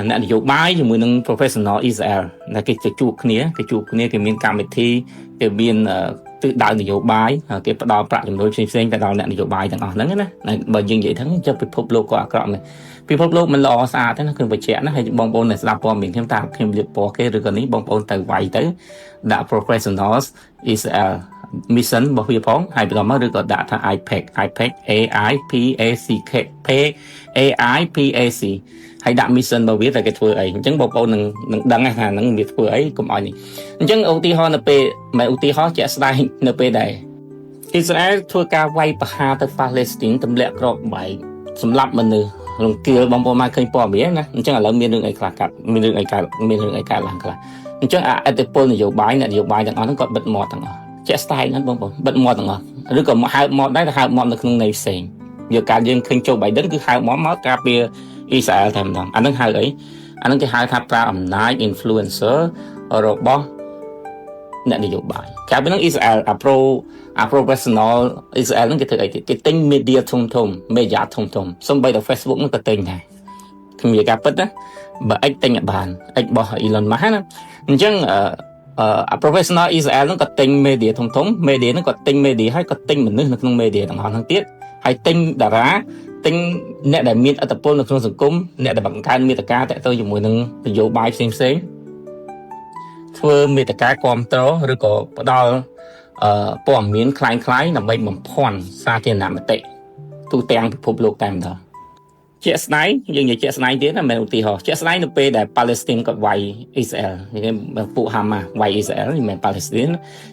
អ្នកនយោបាយជាមួយនឹង Professional Israel ដែលគេជួបគ្នាគេមានកម្មវិធីគេមានទិសដៅនយោបាយគេផ្ដល់ប្រាក់ចំណូលផ្សេងទៅដល់អ្នកនយោបាយទាំងអស់ហ្នឹងណាបើយើងនិយាយថាចុះពិភពលោកក៏អាក្រក់ដែរពិភពលោកមិនល្អស្អាតទេណាគឺបញ្ជាក់ណាហើយបងប្អូនដែលស្ដាប់ព័ត៌មានខ្ញុំតាមខ្ញុំលាបពណ៌គេឬក៏នេះបងប្អូនទៅវាយទៅដាក់ Professionals Israel Mission របស់វាផងហើយបន្តមកឬក៏ដាក់ថា IPAC AIPAC ហើយដាក់ mission របស់វាតែគេធ្វើអីអញ្ចឹងបងប្អូននឹងដឹងថាហ្នឹងវាធ្វើអីកុំឲ្យនេះអញ្ចឹងឧទាហរណ៍នៅពេលមិនឧទាហរណ៍ជាក់ស្ដែងនៅពេលដែលអ៊ីស្រាអែលធ្វើការវាយប្រហារទៅប៉ាឡេស្ទីនទម្លាក់គ្រាប់បែកសម្លាប់មនុស្ស លងគៀលបងប្អូនមកឃើញព័ត៌មានណាអញ្ចឹងឥឡូវមានរឿងអីខ្លះកាត់មានរឿងអីកើតឡើងខ្លះអញ្ចឹងអតិពលនយោបាយអ្នកនយោបាយទាំងអស់ហ្នឹងគាត់បិទមាត់ទាំងអស់ជាក់ស្ដែងហ្នឹងបងប្អូនបិទមាត់ទាំងអស់ឬក៏ហៅមាត់ដែរទៅហៅមាត់នៅក្នុងន័យផ្សេងយកការយើងឃើញចូល Biden គឺហៅមាត់មកការពារអ៊ីស្រាអែលតែម្ដងអាហ្នឹងហៅអីអាហ្នឹងគេហៅថាប្រើអំណាច influencer របស់អ្នកនយោបាយក្រៅពីហ្នឹងអ៊ីស្រាអែលprofessional អ៊ីស្រាអែលហ្នឹងគេធ្វើអីគេទិញ media ធំសូម្បីតែ Facebook ហ្នឹងក៏ទិញដែរខ្ញុំនិយាយការពិតណាបើអិចទិញឲ្យបានអិចរបស់ Elon Musk ណាអញ្ចឹងprofessional អ៊ីស្រាអែលហ្នឹងក៏ទិញ media ធំ media ហ្នឹងក៏ទិញ media ហើយក៏ទិញមនុស្សនៅក្នុង media ទាំងអស់ហ្នឹងទៀតហើយទិញតារាទិញអ្នកដែលមានឥទ្ធិពលនៅក្នុងសង្គមអ្នកដែលបង្កើនមាតិកាតាក់ទងជាមួយនឹងនយោបាយផ្សេងធ្វើមាតិកាគ្រប់គ្រងឬក៏ផ្ដល់ព័ត៌មានคล้ายៗដើម្បីបំភាន់សាធារណមតិទូទាំងពិភពលោកតែម្ដងជាក់ស្ដែងយើងនិយាយជាក់ស្ដែងទៀតណាមិនឧទាហរណ៍ជាក់ស្ដែងនៅពេលដែលប៉ាឡេស្ទីនគាត់វាយអ៊ីស្រាអែលពួកហាម៉ាស់វាយអ៊ីស្រាអែលមិនមែនប៉ាឡេស្ទីន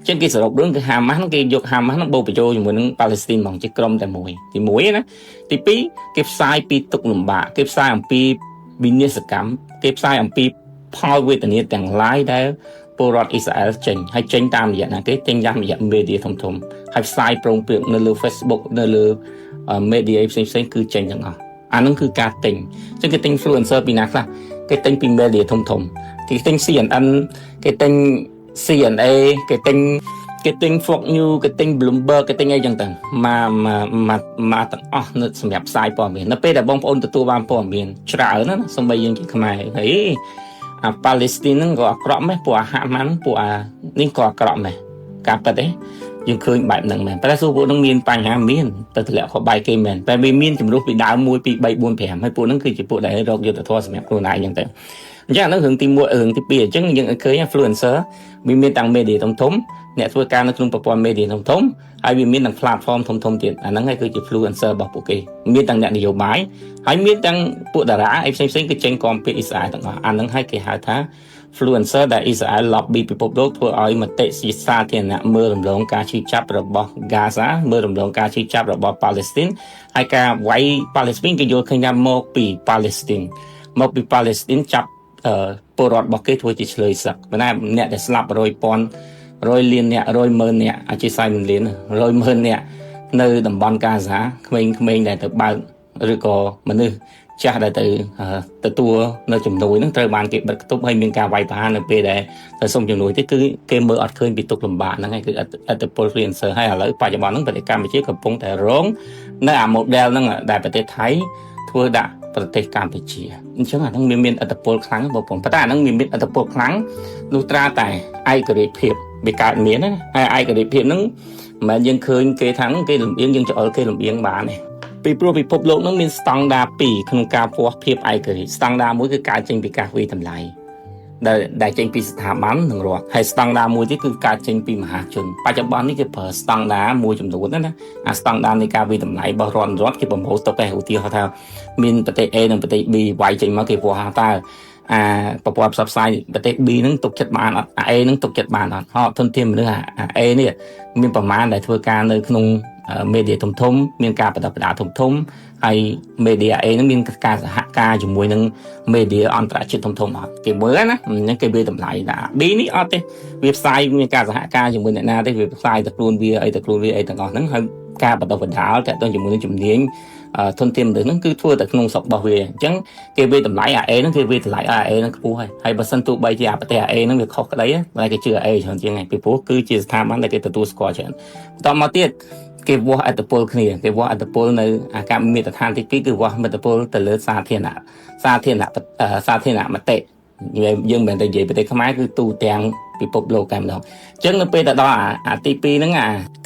ចឹងគេសរុបរឿងគឺហាម៉ាស់ហ្នឹងគេយកហាម៉ាស់ហ្នឹងបូកបញ្ចូលជាមួយនឹងប៉ាឡេស្ទីនហ្មងជាក្រុមតែមួយទី1ណាទី2គេផ្សាយពីទុកលំបាកគេផ្សាយអំពីវិនាសកម្មគេផ្សាយអំពីផលវេទនាទាំងឡាយដែលពលរដ្ឋអ៊ីស្រាអែលចេញហើយចេញតាមរយៈណាគេចេញតាមរយៈ media ធំហើយផ្សាយប្រងព្រាងនៅលើ Facebook នៅលើ media ផ្សេងគឺចេញទាំងអស់អានឹងគឺការទិញអញ្ចឹងគេទិញ influencer ពីណាខ្លះគេទិញពី media ធំគេទិញ CNN គេទិញ CNA គេទិញ Fox News គេទិញ Bloomberg គេទិញអីចឹងទៅមកទាំងអស់នៅសម្រាប់ផ្សាយព័ត៌មាននៅពេលដែលបងប្អូនទទួលបានព័ត៌មានច្រើនណាសូម្បីយើងជាខ្មែរហើយអាប៉ាឡេស្ទីនហ្នឹងក៏អាក្រក់ម៉េះពួកអាហាម៉ាន់ពួកអានេះក៏អាក្រក់ម៉េះការប៉ិតទេយើងឃើញបែបហ្នឹងមែនតែសួរពួកហ្នឹងមានបញ្ហាមានទៅធ្លាក់ខុសបាយគេមែនតែវាមានចំនួនពីដើម1 2 3 4 5ហើយពួកហ្នឹងគឺជាពួកដែលរកយុទ្ធធម៌សម្រាប់ខ្លួនឯងអញ្ចឹងទៅអញ្ចឹងហ្នឹងរឿងទី1រឿងទី2អញ្ចឹងយើងឃើញ influencer វាមានទាំង media ធំអ្នកធ្វើការនៅក្នុងប្រព័ន្ធ media ធំហើយវាមានទាំង platform ធំទៀតអាហ្នឹងហើយគឺជា influencer របស់ពួកគេមានទាំងអ្នកនយោបាយហើយមានទាំងពួកតារាអីផ្សេងគឺចេញគាំពារអ៊ីស្រាអែលទាំងអស់អាហ្នឹងហើយគេហៅថា influencer ដែលអ៊ីស្រាអែល lobby ពិភពលោកធ្វើឲ្យមតិសាធារណៈមើលរំលងការឈឺចាប់របស់ Gaza មើលរំលងការឈឺចាប់របស់ Palestine ហើយការវាយ Palestine គេយល់ឃើញថាមកពី Palestine ចាប់ពលរដ្ឋរបស់គេធ្វើជាឆ្លើយសឹកប៉ុន្តែអ្នកដែលស្លាប់100លានអ្នក100,000អ្នកអាចជា40,000លាន100,000អ្នកនៅតំបន់កាហ្សាក្មេងៗដែលទៅបើកឬក៏មនុស្សចាស់ដែលទៅទទួលនៅជំនួយហ្នឹងត្រូវបានគេបិទគប់ហើយមានការវាយប្រហារនៅពេលដែលទៅសុំជំនួយទេគឺគេមើលអត់ឃើញពីទុកលំបាកហ្នឹងហើយគឺអត្តពល freelancer ហើយឥឡូវបច្ចុប្បន្នហ្នឹងប្រទេសកម្ពុជាកំពុងតែរងនៅអា model ហ្នឹងដែលប្រទេសថៃធ្វើដាក់ប្រទេសកម្ពុជាអញ្ចឹងអាហ្នឹងមានអត្តពលខ្លាំងបងប្អូនប៉ុន្តែអាហ្នឹងមានអត្តពលខ្លាំងនោះត្រាតែឯករាជ្យភាពវាកើតមានណាហើយឯករាជ្យភាពហ្នឹងមិនមែនយើងឃើញគេថាគេលំអៀងយើងចូលគេលំអៀងបានទេពីព្រោះពិភពលោកហ្នឹងមានស្តង់ដារ2ក្នុងការវាស់ភាពឯករាជ្យស្តង់ដារមួយគឺការចេញពីការវិតម្លៃដែលចេញពីស្ថាប័ននិងរដ្ឋហើយស្តង់ដារមួយទៀតគឺការចេញពីមហាជនបច្ចុប្បន្ននេះគេប្រើស្តង់ដារមួយចំនួនណាអាស្តង់ដារនៃការវិតម្លៃរបស់រដ្ឋគេប្រមូលទុកឯឧទាហរណ៍ថាមានប្រទេស A និងប្រទេស B វាយចេញមកគេវាស់តើអាប្រព័ន្ធផ្សព្វផ្សាយប្រទេស B ហ្នឹងទុកចិត្តបានអត់ A ហ្នឹងទុកចិត្តបានអត់ហត់ធនធានមនុស្សអា A នេះមានប្រមាណដែលធ្វើការនៅក្នុងmedia ធំមានការបដិបដាធំហើយ media A ហ្នឹងមានការសហការជាមួយនឹង media អន្តរជាតិធំអត់គេមើលណាអញ្ចឹងគេវាតម្លៃថា B នេះអត់ទេវាផ្សាយមានការសហការជាមួយអ្នកណាទេវាផ្សាយតែខ្លួនវាអីទាំងអស់ហ្នឹងហើយការបដិបដាតាក់ទងជាមួយនឹងជំនាញធនធានមនុស្សហ្នឹងគឺធ្វើតែក្នុងស្រុករបស់វាអញ្ចឹងគេវាតម្លៃ A ហ្នឹងគេវាតម្លៃ A ហ្នឹងខ្ពស់ហើយបើសិនទោះបីជាប្រទេស A ហ្នឹងវាខុសក្តីតែគេជឿ A ច្រើនជាងពីព្រោះគឺជាស្ថាប័នដែលគេទទួលស្គាល់ច្រើនបន្តមកទៀតគេវាស់អត្តពលគ្នាគេវាស់អត្តពលនៅអាការមាត្រដ្ឋានទី2គឺវាស់អត្តពលទៅលើសាធារណមតិយើងមិនមែនតែនិយាយប្រទេសខ្មែរគឺទូទាំងពិភពលោកតែម្ដងអញ្ចឹងនៅពេលទៅដល់អាទី2ហ្នឹង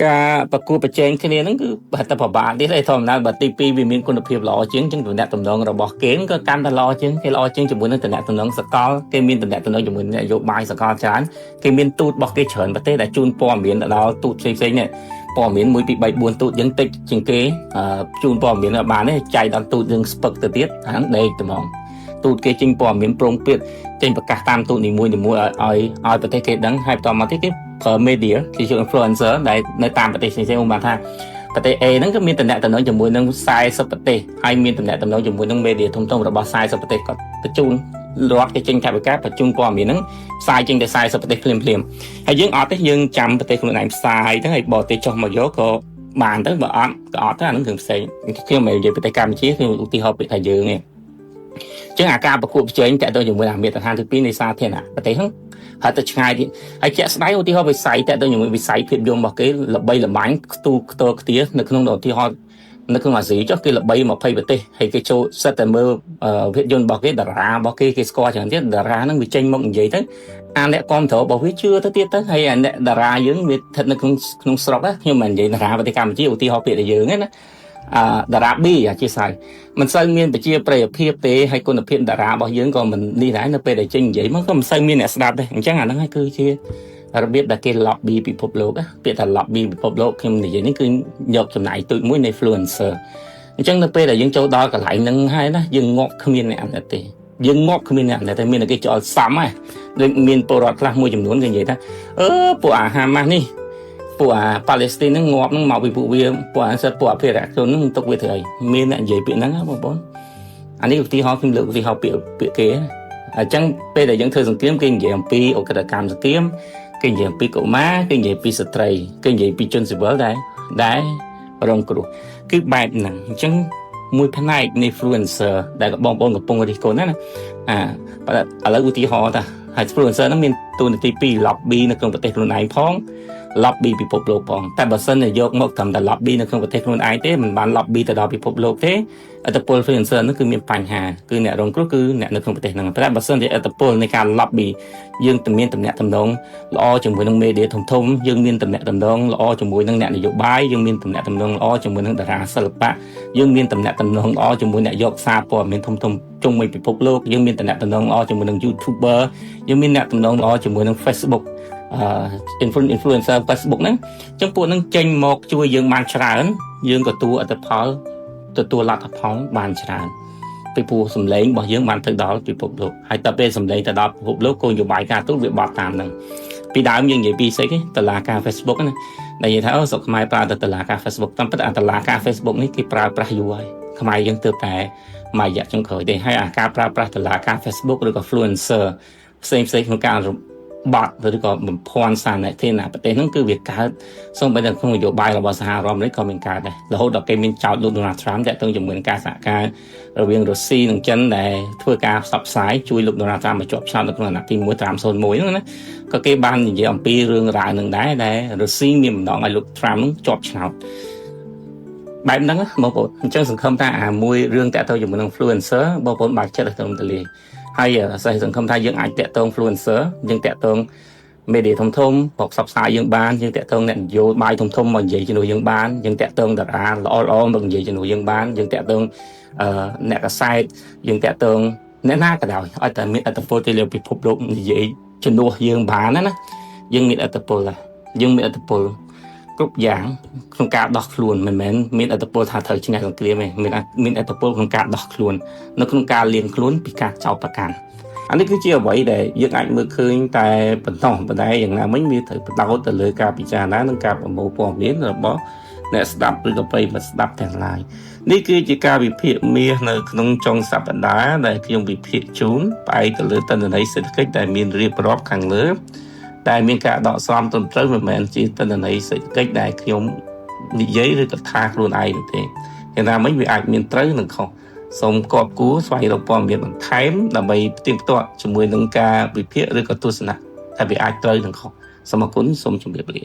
ការប្រគួតប្រជែងគ្នាហ្នឹងគឺបើតែប្របាទៀតឯធម្មតាបើទី2វាមានគុណភាពល្អជាងអញ្ចឹងតំណែងរបស់គេក៏កាន់តែល្អជាងគេល្អជាងជាមួយនឹងតំណែងសកលគេមានតំណែងជាមួយនយោបាយសកលច្រើនគេមានទូតរបស់គេច្រើនប្រទេសដែលជូនព័ត៌មានទៅដល់ទូតផ្សេងៗនេះព័ត៌មាន1 2 3 4ទូតយើងតិចជាងគេជូនព័ត៌មានបានទេចែកដល់ទូតយើងស្ពឹកទៅទៀតហ្នឹងដេកត្មងទូតគេចេញព័ត៌មានប្រងព្រាតចេញប្រកាសតាមទូតនីមួយៗឲ្យប្រទេសគេដឹងហើយបន្តមកទៀតគេប្រើ media គេជា influencer ដែលនៅតាមប្រទេសផ្សេងៗបានថា ប្រទេស A ហ្នឹងក៏មានតំណែងតំណងជាមួយនឹង40ប្រទេសហើយមានតំណែងតំណងជាមួយនឹង media ធំៗរបស់40ប្រទេសគាត់បញ្ជូនរដ្ឋគេចេញថវិកាបញ្ជូនព័ត៌មានហ្នឹងផ្សាយចេញទៅ40ប្រទេសភ្លាមហើយយើងអត់ទេយើងចាំប្រទេសខ្លួនឯងផ្សាយហ្នឹងហើយបរទេសចុះមកយកក៏បានទៅបើអត់ក៏អត់ទៅអាហ្នឹងគ្រឿងផ្សេងខ្ញុំមិននិយាយប្រទេសកម្ពុជាខ្ញុំឧទាហរណ៍ពីថាយើងឯងចឹងអាការប្រកួតប្រជែងតាក់ទងជាមួយអាមេដ្ឋានទី2នៃសាធារណៈប្រទេសហ្នឹងហើយទៅឆ្ងាយទៀតហើយជាក់ស្ដែងឧទាហរណ៍វិស័យតាក់ទងជាមួយវិស័យភាពយន្តរបស់គេល្បីល្បាញខ្ទូខ្ទខ្ទានៅក្នុងឧទាហរណ៍នៅក្នុងអាស៊ីចុះគេល្បី20ប្រទេសហើយគេចូលសិតតែមើលភាពយន្តរបស់គេតារារបស់គេស្គាល់ច្រើនទៀតតារាហ្នឹងវាចេញមកនិយាយទៅអាអ្នកគ្រប់គ្រងរបស់វាជឿទៅទៀតទៅហើយអាអ្នកតារាយើងវាស្ថិតនៅក្នុងស្រុកខ្ញុំមិននិយាយតារាប្រទេសកម្ពុជាឧទាហរណ៍ពាក្យតែយើងណាតារា B អធិស្ឋានមិនសូវមានប្រជាប្រិយភាពទេហើយគុណភាពតារារបស់យើងក៏មិននេះដែរនៅពេលដែលចេញនិយាយមកក៏មិនសូវមានអ្នកស្ដាប់ដែរអញ្ចឹងអាហ្នឹងហើយគឺជារបៀបដែលគេ lobby ពិភពលោកពាក្យថា lobby ពិភពលោកខ្ញុំនិយាយនេះគឺយកចំណាយទូចមួយនៃ influencer អញ្ចឹងនៅពេលដែលយើងចូលដល់កន្លែងហ្នឹងហើយណាយើងងាប់គ្មានអ្នកណាទេយើងងាប់គ្មានអ្នកណាទេមានតែគេចោលសំហ្នឹងដូចមានពលរដ្ឋខ្លះមួយចំនួនគេនិយាយថាពួកអាហាម៉ាស់នេះពួកអាប៉ាឡេស្ទីនហ្នឹងងាប់ហ្នឹងមកពីពួកវាពួកអាសិតពួកអភិរក្សជនហ្នឹងទុកវាធ្វើអីមានអ្នកនិយាយពាក្យហ្នឹងបងប្អូនអានេះឧទាហរណ៍ខ្ញុំលើកឧទាហរណ៍ពាក្យគេអញ្ចឹងពេលដែលយើងធ្វើសង្គ្រាមគេនិយាយអំពីអក្រិតកម្មសង្គ្រាមគេនិយាយអំពីកុមារគេនិយាយពីស្ត្រីគេនិយាយពីជនស៊ីវិលដែររងគ្រោះគឺបែបហ្នឹងអញ្ចឹងមួយផ្នែកនៃ influencer ដែលបងប្អូនកំពុងរិះគន់ណាឥឡូវឧទាហរណ៍ថាហើយ influencer ហ្នឹងមានតួនាទីពីរ lobby នៅក្នុងប្រទេសខ្លួនឯងផង lobby ពិភពលោកផងតែបើសិនជាយកមកត្រឹមតែ lobby នៅក្នុងប្រទេសខ្លួនឯងទេមិនបាន lobby ទៅដល់ពិភពលោកទេឥទ្ធិពល influencer ហ្នឹងគឺមានបញ្ហាគឺអ្នករងគ្រោះគឺអ្នកនៅក្នុងប្រទេសហ្នឹងតែបើសិនជាឥទ្ធិពលនៃការ lobby យើងមានតំណែងតំណងល្អជាមួយនឹង media ធំៗយើងមានតំណែងតំណងល្អជាមួយនឹងអ្នកនយោបាយយើងមានតំណែងតំណងល្អជាមួយនឹងតារាសិល្បៈយើងមានតំណែងតំណងល្អជាមួយអ្នកយកសារព័ត៌មានធំៗជុំវិញពិភពលោកយើងមានតំណែងតំណងល្អជាមួយនឹង YouTuber យើងមានអ្នកតំណងល្អជាមួយនឹង Facebook influencer Facebook ហ្នឹងអញ្ចឹងពួកហ្នឹងចេញមកជួយយើងបានច្រើនយើងក៏ទទួលអត្ថផលទទួលលទ្ធផលបានច្រើនពីព្រោះសម្លេងរបស់យើងបានទៅដល់ពិភពលោកហើយតើពេលសម្លេងទៅដល់ពិភពលោកគោលនយោបាយការទូតវាបត់តាមហ្នឹងពីដើមយើងនិយាយពីស្អីគេតឡាការ Facebook ណាដែលនិយាយថាស្រុកខ្មែរប្រើតែតឡាការ Facebook តាមពិតអាតឡាការ Facebook នេះគេប្រើប្រាស់យូរហើយខ្មែរយើងទើបតែមួយរយៈចុងក្រោយទេហើយអាការប្រើប្រាស់តឡាការ Facebook ឬក៏ influencer ផ្សេងក្នុងការបាត់ឬក៏បំភាន់សាធារណប្រទេសហ្នឹងគឺវាកើតសូម្បីតែក្នុងនយោបាយរបស់សហរដ្ឋអាមេរិកក៏មានកើតដែររហូតដល់គេមានចោទលោក Donald Trump តាក់ទងជាមួយនឹងការសហការរវាងរុស្ស៊ីនិងចិនដែលធ្វើការផ្សព្វផ្សាយជួយលោក Donald Trump មកជាប់ឆ្នោតនៅក្នុងអាណត្តិទី1 501ហ្នឹងណាក៏គេបាននិយាយអំពីរឿងរ៉ាវហ្នឹងដែរដែលរុស្ស៊ីមានបំណងឲ្យលោក Trump ហ្នឹងជាប់ឆ្នោតបែបហ្នឹងបងប្អូនអញ្ចឹងសង្ឃឹមថាមួយរឿងតាក់ទងជាមួយនឹង influencer បងប្អូនបាក់ចិត្តទៅទៅលាហើយសង្ឃឹមថាយើងអាចតាក់ទង influencer យើងតាក់ទង media ធំៗផ្សព្វផ្សាយយើងបានយើងតាក់ទងអ្នកនយោបាយធំៗមកនិយាយជំនួសយើងបានយើងតាក់ទងតារាល្អមកនិយាយជំនួសយើងបានយើងតាក់ទងអ្នកកសែតយើងតាក់ទងអ្នកណាក៏ដោយឲ្យតែមានអត្តពលទៅលើពិភពលោកនិយាយជំនួសយើងបានណាយើងមានអត្តពលដែរយើងមានអត្តពលគ្រប់យ៉ាងក្នុងការដោះខ្លួនមិនមែនមានអត្តពលថាត្រូវឈ្នះសង្គ្រាមទេមានអត្តពលក្នុងការដោះខ្លួននៅក្នុងការលាងខ្លួនពីការចោទប្រកាន់អានេះគឺជាអ្វីដែលយើងអាចមើលឃើញតែបន្តប៉ុន្តែយ៉ាងណាមិញវាត្រូវបដោតទៅលើការពិចារណានិងការប្រមូលព័ត៌មានរបស់អ្នកស្ដាប់ឬក៏ប្រិយមិត្តស្ដាប់ទាំងឡាយនេះគឺជាការវិភាគមាសនៅក្នុងចុងសប្តាហ៍ដែលខ្ញុំវិភាគជូនផ្អែកទៅលើទិន្នន័យសេដ្ឋកិច្ចដែលមានរៀបរាប់ខាងលើដែលមានការដកស្រង់ត្រឹមត្រូវមិនមែនជាទិន្នន័យសេដ្ឋកិច្ចដែលខ្ញុំនិយាយឬក៏ថាខ្លួនឯងទេយ៉ាងណាមិញវាអាចមានត្រូវនិងខុសសូមគប់គូស្វែងរកព័ត៌មានបន្ថែមដើម្បីផ្ទៀងផ្ទាត់ជាមួយនឹងការវិភាគឬក៏ទស្សនៈថាវាអាចត្រូវនិងខុសសូមអរគុណសូមជម្រាបលា